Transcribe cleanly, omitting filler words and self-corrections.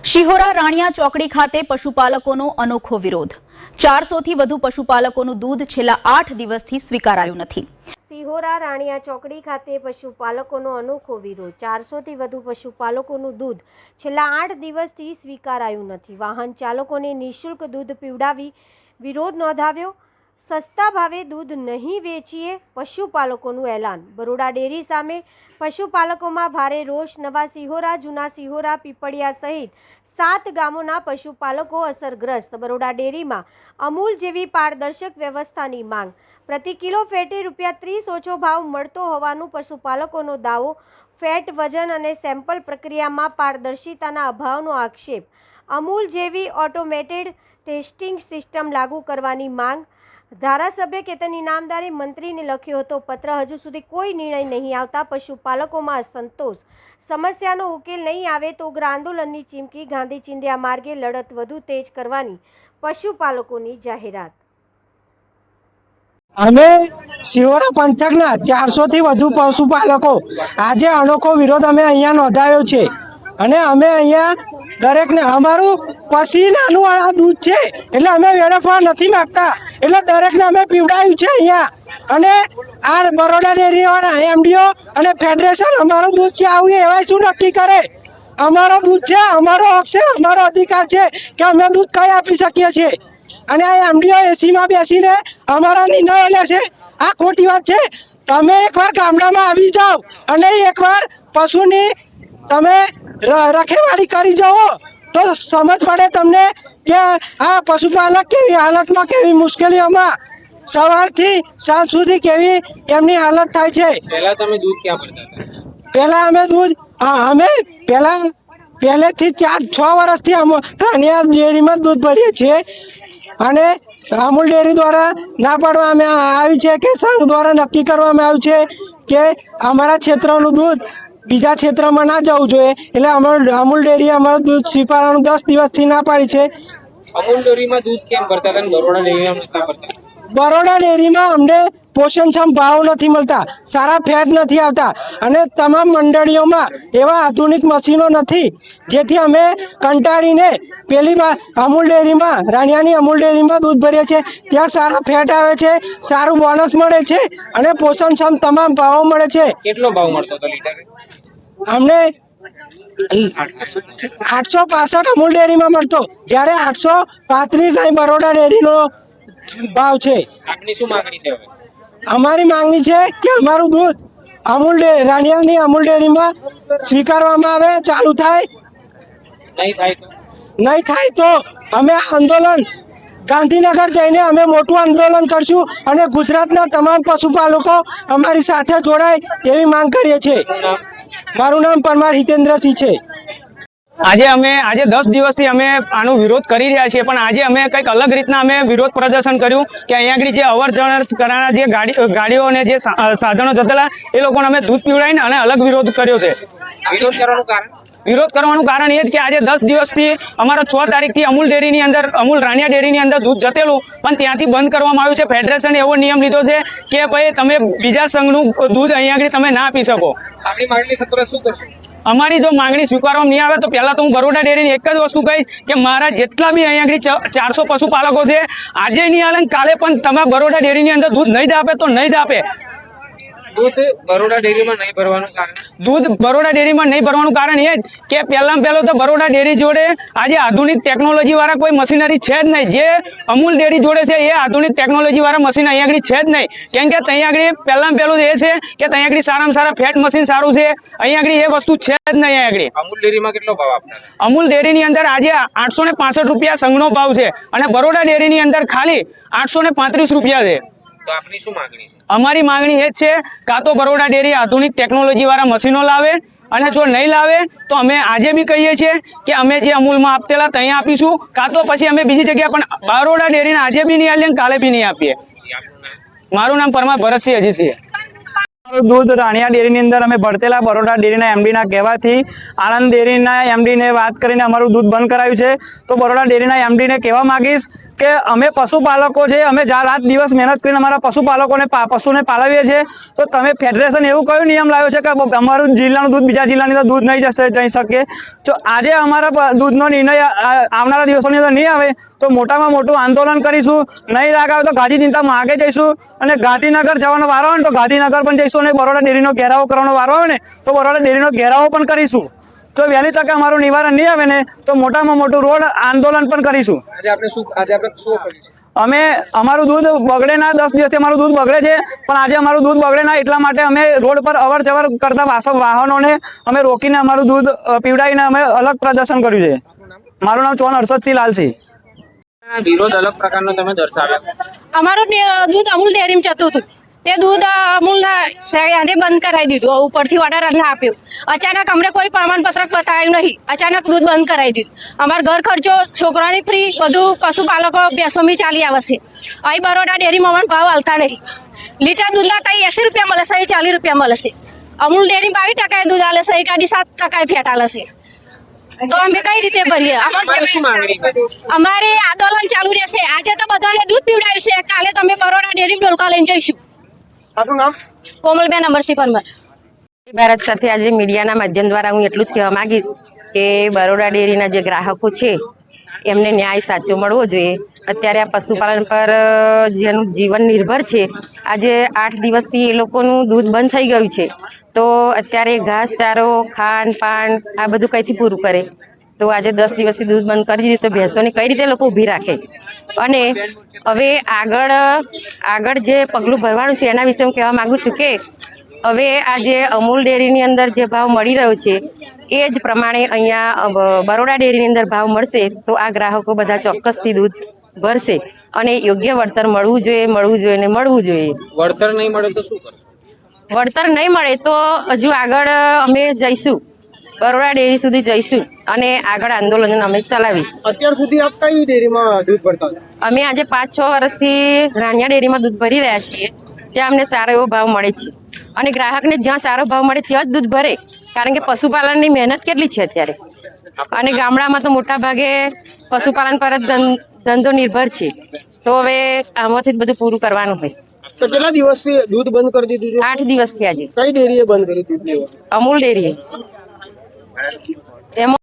શિહોરા રાણિયા ચોકડી ખાતે પશુપાલકોનો અનોખો વિરોધ। 400 થી વધુ પશુપાલકોનું દૂધ છેલ્લા 8 દિવસથી સ્વીકારાયું નથી। શિહોરા રાણિયા ચોકડી ખાતે પશુપાલકોનો અનોખો વિરોધ। 400 થી વધુ પશુપાલકોનું દૂધ છેલ્લા 8 દિવસથી સ્વીકારાયું નથી। વાહન ચાલકોને નિઃશુલ્ક દૂધ પીવડાવી વિરોધ નોંધાવ્યો। સસ્તા ભાવે દૂધ નહીં વેચીએ પશુપાલકોનું એલાન। બરોડા ડેરી સામે પશુપાલકોમાં ભારે રોષ। નવા શિહોરા, જૂના શિહોરા, પીપળિયા સહિત 7 ગામોના પશુપાલકો અસરગ્રસ્ત। બરોડા ડેરીમાં અમૂલ જેવી પારદર્શક વ્યવસ્થાની માંગ। પ્રતિ કિલો ફેટે ₹30 ઓછો ભાવ મળતો હોવાનું પશુપાલકોનો દાવો। ફેટ, વજન અને સેમ્પલ પ્રક્રિયામાં પારદર્શિતાના અભાવનો આક્ષેપ। અમૂલ જેવી ઓટોમેટેડ ટેસ્ટિંગ સિસ્ટમ લાગુ કરવાની માંગ। ધારાસભ્ય કેતન ઇનામદારે મંત્રીને લખ્યો હતો પત્ર। હજુ સુધી કોઈ નિર્ણય નહીં આવતા પશુપાલકોમાં અસંતોષ। સમસ્યાનો ઉકેલ નહીં આવે તો ઉગ્ર આંદોલનની ચીમકી। ગાંધી ચિંધ્યા માર્ગે લડત વધુ તેજ કરવાની પશુપાલકોની જાહેરાત। અમે શિહોરા પંથકના 400 થી વધુ પશુપાલકો આજે અનોખો વિરોધ અમે અહીંયા નોંધાવ્યો છે અને અમે અહીંયા દરેકને અમારું પસીનાનું આ દૂધ છે એટલે અમે વેડફવા નથી માગતા એટલે દરેકને અમે પીવડાવ્યું છે અહીંયા। અને આ બરોડા ડેરીવાળા એમડીઓ અને ફેડરેશન અમારું દૂધ કે આવું એવા શું નક્કી કરે? અમારો દૂધ છે, અમારો હક છે, અમારો અધિકાર છે કે અમે દૂધ કઈ આપી શકીએ છીએ। અને આ એમડીઓ એસીમાં બેસીને અમારા નિર્ણયો લેશે, આ ખોટી વાત છે। તમે એકવાર ગામડામાં આવી જાઓ અને એકવાર પશુની તમે રખેવાળી કરી જાઓ તો સમજ પડે તમને કે આ પશુપાલક કેવી હાલતમાં, કેવી મુશ્કેલીઓમાં સવારથી સાંજ સુધી કેવી એમની હાલત થાય છે। પહેલા તમે દૂધ ક્યાં ભરતા હતા? પહેલા અમે દૂધ અમે પહેલેથી 4-6 વર્ષથી રાણિયા ડેરીમાં દૂધ ભરીએ છીએ અને અમૂલ ડેરી દ્વારા ના પાડવામાં આવી છે કે સંઘ દ્વારા નક્કી કરવામાં આવ્યું છે કે અમારા ક્ષેત્રનું દૂધ બીજા ક્ષેત્રમાં ના જવું જોઈએ એટલે અમૂલ ડેરી અમારું દૂધ સ્વીકારવાનું 10 દિવસથી ના પાડી છે। અમૂલ ડેરીમાં દૂધ કેમ ભરતા હતા અને બરોડા ડેરીમાં નતા ભરતા? બરોડા ડેરીમાં અમને પોષણક્ષમ ભાવ નથી મળતા, સારા ફેટ નથી આવતા અને તમામ મંડળીઓમાં એવા આધુનિક મશીનો નથી જેથી અમે કંટાળીને પેલી અમૂલ ડેરીમાં, રાણિયાની અમૂલ ડેરીમાં દૂધ ભરીએ છીએ। ત્યાં સારા ફેટ આવે છે, સારું બોનસ મળે છે અને પોષણક્ષમ તમામ ભાવો મળે છે। કેટલો ભાવ મળતો હતો લીટરે? અમને 865 અમૂલ ડેરીમાં મળતો, જ્યારે 835 અહીં બરોડા ડેરીનો ભાવ છે। આપની શું માંગણી છે હવે? અમારી માંગણી છે કે અમારું દૂધ રાણિયાની અમૂલ ડેરીમાં સ્વીકારવામાં આવે, ચાલુ થાય। નહીં થાય તો અમે આંદોલન ગાંધીનગર જઈને અમે મોટું આંદોલન કરશું અને ગુજરાતના તમામ પશુપાલકો અમારી સાથે જોડાય એવી માંગ કરીએ છીએ। મારું નામ પરમાર હિતેન્દ્રસિંહ છે। આજે 10 દિવસથી અમે આનો વિરોધ કરી રહ્યા છીએ પણ આજે અમે કંઈક અલગ રીતના અમે વિરોધ પ્રદર્શન કર્યું કે અહીંયા આગળ જે અવર જવર કરવાના જે ગાડીઓ અને જે સાધનો જતેલા એ લોકોને અમે દૂધ પીવડાવીને અને અલગ વિરોધ કર્યો છે। વિરોધ કરવાનું કારણ એ જ કે આજે 10 દિવસથી અમારો 6 તારીખથી અમૂલ ડેરીની અંદર, અમૂલ રાણિયા ડેરીની અંદર દૂધ જતેલું પણ ત્યાંથી બંધ કરવામાં આવ્યું છે। ફેડરેશને એવો નિયમ લીધો છે કે ભાઈ તમે બીજા સંઘનું દૂધ અહીંયા આગળ તમે ના આપી શકો। આપણી માંગણી સત્વરે શું કરશું? અમારી જો માંગણી સ્વીકારવામાં નહીં આવે તો પહેલા તો હું બરોડા ડેરીની એક જ વસ્તુ કહીશ કે મારા જેટલા બી અહીંયા આગળ 400 પશુપાલકો છે આજે નહીં હાલે કાલે પણ તમે બરોડા ડેરીની અંદર દૂધ નહીં જ આપે તો નહીં જ આપે। દૂધ બરોડા ડેરીમાં નહીં ભરવાનું કારણ? દૂધ બરોડા ડેરીમાં નહીં ભરવાનું કારણ એ જ કે પહેલાં તો બરોડા ડેરી જોડે આજે આધુનિક ટેકનોલોજી વાળા કોઈ મશીનરી છે જ નહીં। જે અમૂલ ડેરી જોડે છે એ આધુનિક ટેકનોલોજી વાળા મશીન અહીંયા આગળ છે જ નહીં, કેમ કે ત્યાં આગળ પહેલું એ છે કે ત્યાં આગળ સારામાં સારા ફેટ મશીન સારું છે, અહીંયા આગળ એ વસ્તુ છે જ નહીં। અહીંયા આગળ અમૂલ ડેરીમાં કેટલો ભાવ આપતા? અમૂલ ડેરીની અંદર આજે 865 રૂપિયા સંઘનો ભાવ છે અને બરોડા ડેરીની અંદર ખાલી 835 રૂપિયા છે। તો આપની શું માંગણી છે? અમારી માંગણી એ જ છે કાં તો બરોડા ડેરી આધુનિક ટેકનોલોજી વાળા મશીનો લાવે અને જો નહીં લાવે તો અમે આજે બી કહીએ છીએ કે અમે જે અમૂલમાં આપતેલા ત્યાં આપીશું, કાં તો પછી અમે બીજી જગ્યા પણ બરોડા ડેરીને આજે બી નહીં આપીએ કાલે બી નહીં આપીએ। મારું નામ પરમાર ભરતસિંહ અજીતસિંહ। અમારું દૂધ રાણિયા ડેરીની અંદર અમે ભરતેલા બરોડા ડેરીના એમડીના કહેવાથી આણંદ ડેરીના એમડીને વાત કરીને અમારું દૂધ બંધ કરાવ્યું છે. તો બરોડા ડેરીના એમડીને કહેવા માંગીશ કે અમે પશુપાલકો છે, અમે રાત દિવસ મહેનત કરીને અમારા પશુપાલકોને પશુને પાલવીએ છીએ. તો તમે ફેડરેશન એવું કયો નિયમ લાવ્યો છે કે અમારું જિલ્લાનું દૂધ બીજા જિલ્લાની અંદર દૂધ નહીં જઈ શકે? તો આજે અમારા દૂધનો નિર્ણય આવનારા દિવસોની અંદર નહીં આવે તો મોટામાં મોટું આંદોલન કરીશું. નહીં રાગ આવે તો ગાંધી ચિંતામાં આગે જઈશું અને ગાંધીનગર જવાનો વારો આવે ને તો ગાંધીનગર પણ જઈશું અને બરોડા ડેરીનો ઘેરાવો કરવાનો વારો આવે ને તો બરોડા ડેરીનો ઘેરાવો પણ કરીશું. તો વહેલી તકે અમારું નિવારણ નહીં આવે ને તો મોટામાં મોટું રોડ આંદોલન પણ કરીશું. આજે આપણે શું કર્યું છે? અમે અમારું દૂધ બગડે ના, 10 દિવસથી અમારું દૂધ બગડે છે, પણ આજે અમારું દૂધ બગડે ના એટલા માટે અમે રોડ પર અવર જવર કરતા વાહનોને અમે રોકીને અમારું દૂધ પીવડાવીને અમે અલગ પ્રદર્શન કર્યું છે. મારું નામ ચૌહાણ હર્ષદસિંહ લાલસિંહ. વિરોધ અલગ પ્રકારનો તમે દર્શાવ્યો. અમારું દૂધ અમૂલ ડેરીમાં જતું હતું, તે દૂધ અમૂલના સાહેબે બંધ કરાવી દીધું. ઉપરથી ઓર્ડર ના આપ્યો. અચાનક અમને કોઈ પ્રમાણપત્રક બતાવ્યું નહીં, અચાનક દૂધ બંધ કરાવી દીધું. અમારો ઘર ખર્ચો, છોકરાની ફ્રી, બધું પશુપાલકો બેસોમી ચાલી આવશે. અહીં બરોડા ડેરીમાં અમને ભાવ હાલતા નહીં. લીટર દૂધ લાતા 80 રૂપિયા મળે છે, 40 રૂપિયા મળે છે. અમૂલ ડેરી 22% દૂધ આલે છે, એકાદી 7% ફેટ આલે છે. તો અમે કઈ રીતે ભરીએ? અમારે આંદોલન ચાલુ રહેશે. આજે તો બધાને દૂધ પીવડાવ્યું છે, કાલે તમે બરોડા ડેરી ઢોલકા લઈને જઈશું. કોમલબેન અમરસિંહ પરમાર. ભારત સાથે આજે મીડિયાના માધ્યમ દ્વારા હું એટલું જ કહેવા માંગીશ કે બરોડા ડેરીના જે ગ્રાહકો છે એમને ન્યાય સાચો મળવો જોઈએ. અત્યારે આ પશુપાલન પર જેનું જીવન નિર્ભર છે, આજે 8 દિવસથી એ લોકોનું દૂધ બંધ થઈ ગયું છે. તો અત્યારે ઘાસ ચારો, ખાંડ પાન આ બધું કઈથી પૂરું કરે? તો આજે 10 દિવસથી દૂધ બંધ કરી દીધું તો ભેંસોને કઈ રીતે લોકો ઊભી રાખે? અને હવે આગળ જે પગલું ભરવાનું છે એના વિશે હું કહેવા માંગુ છું કે હવે આ જે અમૂલ ડેરીની અંદર જે ભાવ મળી રહ્યો છે એ જ પ્રમાણે અહીંયા બરોડા ડેરીની અંદર ભાવ મળશે તો આ ગ્રાહકો બધા ચોક્કસથી દૂધ ભરશે અને યોગ્ય વળતર મળવું જોઈએ. વળતર નહીં મળે તો શું કરશો? વળતર નહીં મળે તો હજુ આગળ અમે જઈશું, બરોડા ડેરી સુધી જઈશું અને આગળ આંદોલન અમે ચલાવીશું. અત્યાર સુધી આપ કઈ ડેરીમાં દૂધ ભરતા હતા? અમે આજે 5-6 વર્ષથી રાણિયા ડેરીમાં દૂધ ભરી રહ્યા છીએ. ત્યાં અમને સારો એવો ભાવ મળે છે અને ગ્રાહકને જ્યાં સારો ભાવ મળે ત્યાં જ દૂધ ભરે, કારણ કે પશુપાલનની મહેનત કેટલી છે અત્યારે. અને ગામડામાં તો મોટા ભાગે પશુપાલન પર જ ધંધો નિર્ભર છે. તો હવે આમાંથી જ બધું પૂરું કરવાનું હોય. તો કેટલા દિવસથી દૂધ બંધ કરી દીધું છે? 8 દિવસથી આજે. કઈ ડેરીએ બંધ કર્યું દૂધ લેવાનું? અમૂલ ડેરીએ. એમાં